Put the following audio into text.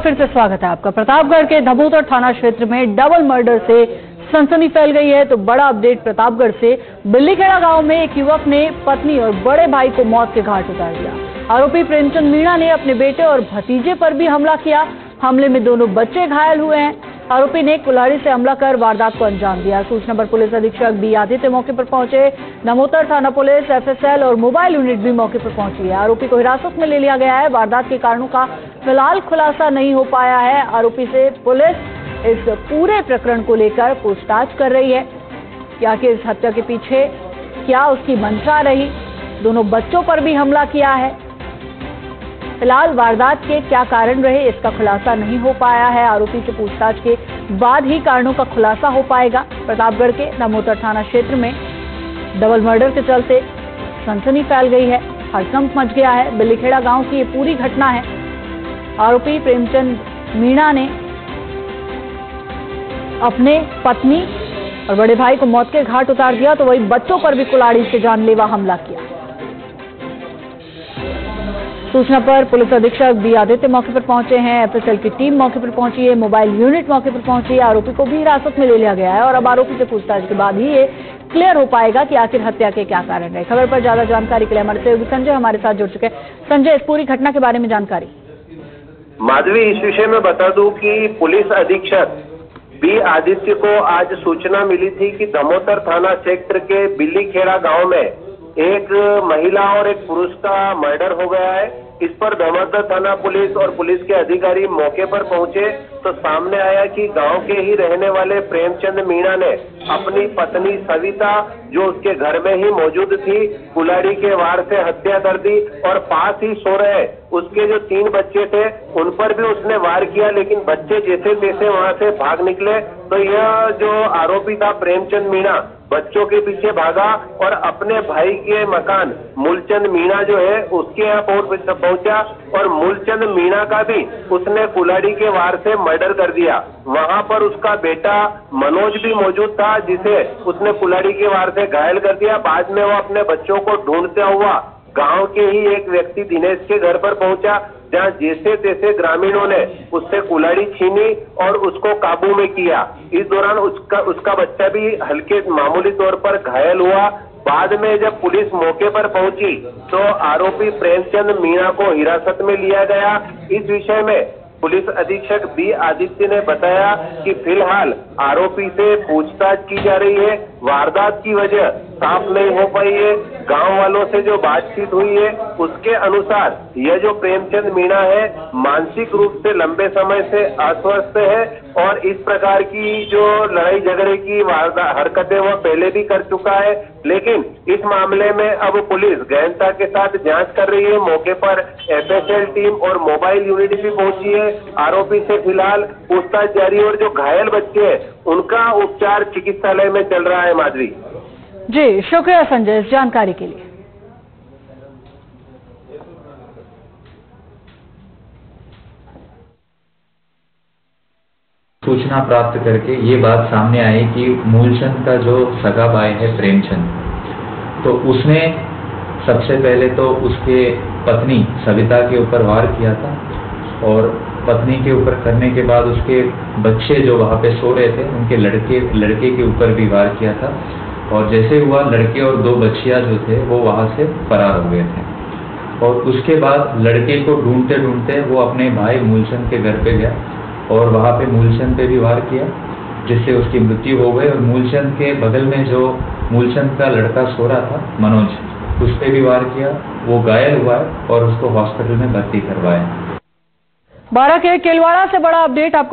फिर से स्वागत है आपका। प्रतापगढ़ के धमोतर थाना क्षेत्र में डबल मर्डर से सनसनी फैल गई है। तो बड़ा अपडेट प्रतापगढ़ से। बिल्लीखेड़ा गांव में एक युवक ने पत्नी और बड़े भाई को मौत के घाट उतार दिया। आरोपी प्रेमचंद मीणा ने अपने बेटे और भतीजे पर भी हमला किया। हमले में दोनों बच्चे घायल हुए हैं। आरोपी ने कुल्हाड़ी से हमला कर वारदात को अंजाम दिया। सूचना पर पुलिस अधीक्षक बी आदित्य मौके पर पहुंचे। धमोतर थाना पुलिस, एफएसएल और मोबाइल यूनिट भी मौके पर पहुंची है। आरोपी को हिरासत में ले लिया गया है। वारदात के कारणों का फिलहाल खुलासा नहीं हो पाया है। आरोपी से पुलिस इस पूरे प्रकरण को लेकर पूछताछ कर रही है कि आखिर इस हत्या के पीछे क्या उसकी मंशा रही। दोनों बच्चों पर भी हमला किया है। फिलहाल वारदात के क्या कारण रहे इसका खुलासा नहीं हो पाया है। आरोपी से पूछताछ के बाद ही कारणों का खुलासा हो पाएगा। प्रतापगढ़ के धमोतर थाना क्षेत्र में डबल मर्डर के चलते सनसनी फैल गई है। हड़कंप मच गया है। बिल्लीखेड़ा गांव की ये पूरी घटना है। आरोपी प्रेमचंद मीणा ने अपने पत्नी और बड़े भाई को मौत के घाट उतार दिया, तो वही बच्चों पर भी कुल्हाड़ी से जानलेवा हमला किया। सूचना पर पुलिस अधीक्षक बी आदित्य मौके पर पहुंचे हैं। एफएसएल की टीम मौके पर पहुंची है। मोबाइल यूनिट मौके पर पहुंची है। आरोपी को भी हिरासत में ले लिया गया है और अब आरोपी से पूछताछ के बाद ही ये क्लियर हो पाएगा कि आखिर हत्या के क्या कारण रहे। खबर पर ज्यादा जानकारी के लिए हमारे सहयोगी संजय हमारे साथ जुड़ चुके हैं। संजय, इस पूरी घटना के बारे में जानकारी। माधवी, इस विषय में बता दूं कि पुलिस अधीक्षक बी आदित्य को आज सूचना मिली थी कि धमोतर थाना क्षेत्र के बिल्लीखेड़ा गांव में एक महिला और एक पुरुष का मर्डर हो गया है। इस पर धमोतर थाना पुलिस और पुलिस के अधिकारी मौके पर पहुंचे तो सामने आया कि गांव के ही रहने वाले प्रेमचंद मीणा ने अपनी पत्नी सविता, जो उसके घर में ही मौजूद थी, कुल्हाड़ी के वार से हत्या कर दी और पास ही सो रहे उसके जो 3 बच्चे थे उन पर भी उसने वार किया, लेकिन बच्चे जैसे तैसे वहां से भाग निकले। तो यह जो आरोपी था प्रेमचंद मीणा बच्चों के पीछे भागा और अपने भाई के मकान मूलचंद मीणा जो है उसके यहाँ पहुंचा और मूलचंद मीणा का भी उसने कुल्हाड़ी के वार से मर्डर कर दिया। वहां पर उसका बेटा मनोज भी मौजूद था, जिसे उसने कुल्हाड़ी के वार से घायल कर दिया। बाद में वो अपने बच्चों को ढूंढता हुआ गांव के ही एक व्यक्ति दिनेश के घर पर पहुंचा, जहां जैसे तैसे ग्रामीणों ने उससे कुल्हाड़ी छीनी और उसको काबू में किया। इस दौरान उसका बच्चा भी हल्के मामूली तौर पर घायल हुआ। बाद में जब पुलिस मौके पर पहुंची तो आरोपी प्रेमचंद मीणा को हिरासत में लिया गया। इस विषय में पुलिस अधीक्षक बी आदित्य ने बताया कि फिलहाल आरोपी से पूछताछ की जा रही है। वारदात की वजह साफ नहीं हो पाई है। गांव वालों से जो बातचीत हुई है उसके अनुसार यह जो प्रेमचंद मीणा है मानसिक रूप से लंबे समय से अस्वस्थ है और इस प्रकार की जो लड़ाई झगड़े की हरकतें वह पहले भी कर चुका है। लेकिन इस मामले में अब पुलिस गहनता के साथ जांच कर रही है। मौके पर एफएसएल टीम और मोबाइल यूनिट भी पहुंची है। आरोपी से फिलहाल पूछताछ जारी और जो घायल बच्चे हैं उनका उपचार चिकित्सालय में चल रहा है। माधवी जी, शुक्रिया संजय इस जानकारी के लिए। सूचना प्राप्त करके ये बात सामने आई कि मूलचंद का जो सगा भाई है प्रेमचंद, तो उसने सबसे पहले तो उसके पत्नी सविता के ऊपर वार किया था और पत्नी के ऊपर करने के बाद उसके बच्चे जो वहाँ पे सो रहे थे उनके लड़के के ऊपर भी वार किया था। और जैसे हुआ लड़के और 2 बच्चियाँ जो थे वो वहाँ से फरार हो गए थे और उसके बाद लड़के को ढूंढते ढूंढते वो अपने भाई मूलचंद के घर पे गया और वहाँ पे मूलचंद पे भी वार किया, जिससे उसकी मृत्यु हो गई। और मूलचंद के बगल में जो मूलचंद का लड़का सो रहा था मनोज, उस पे भी वार किया। वो घायल हुआ है और उसको हॉस्पिटल में भर्ती करवाया। बारां के केलवाड़ा से बड़ा अपडेट आपको